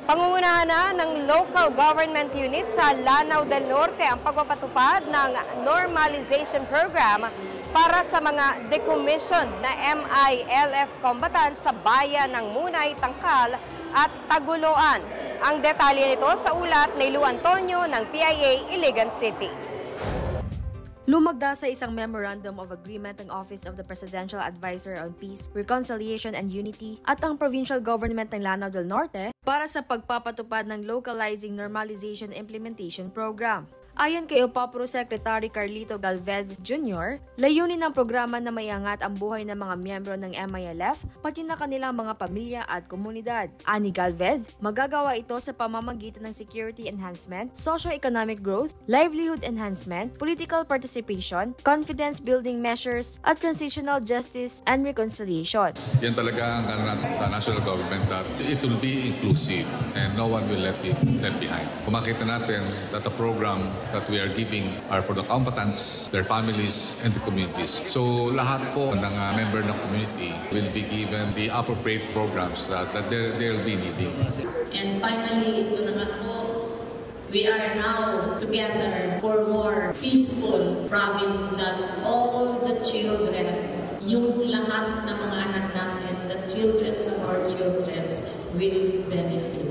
Pangungunahan na ng local government unit sa Lanao del Norte ang pagpapatupad ng normalization program para sa mga decommissioned na MILF combatants sa bayan ng Munay, Tangkal at Taguloan. Ang detalye nito sa ulat ni Lu Antonio ng PIA Iligan City. Lumagda sa isang Memorandum of Agreement ang Office of the Presidential Advisor on Peace, Reconciliation and Unity at ang Provincial Government ng Lanao del Norte para sa pagpapatupad ng Localizing Normalization Implementation Program. Ayon kay UPAPRO Secretary Carlito Galvez Jr., layunin ng programa na maiangat ang buhay ng mga miyembro ng MILF pati na kanilang mga pamilya at komunidad. Ani Galvez, magagawa ito sa pamamagitan ng security enhancement, socio-economic growth, livelihood enhancement, political participation, confidence-building measures, at transitional justice and reconciliation. Yan talaga ang natin sa national government that it will be inclusive and no one will left behind. Kumakita natin that the program that we are giving are for the combatants, their families, and the communities. So lahat po ng member ng community will be given the appropriate programs that they'll be needing. And finally, ito naman po, we are now together for more peaceful province that all the children, yung lahat ng mga anak natin, the children of our children will benefit.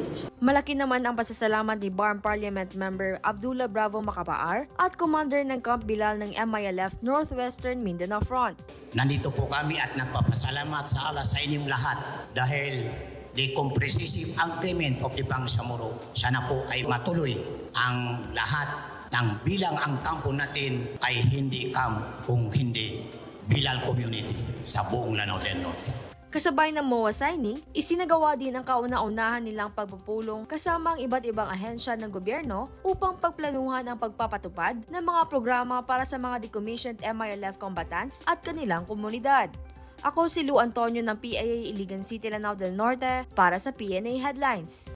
Malaki naman ang pasasalamat ni Barm Parliament Member Abdullah Bravo Macapaar at Commander ng Camp Bilal ng MILF Northwestern Mindanao Front. Nandito po kami at nagpapasalamat sa inyong lahat dahil the Comprehensive Agreement of the Bangsamoro sana po ay matuloy ang lahat ng bilang ang kampo natin ay hindi camp kung hindi Bilal community sa buong Lanao del Norte. Kasabay ng MOA signing, isinagawa din ang kauna-unahan nilang pagpupulong kasama ang iba't ibang ahensya ng gobyerno upang pagplanuhan ang pagpapatupad ng mga programa para sa mga decommissioned MILF combatants at kanilang komunidad. Ako si Lu Antonio ng PIA Iligan City, Lanao del Norte para sa PNA Headlines.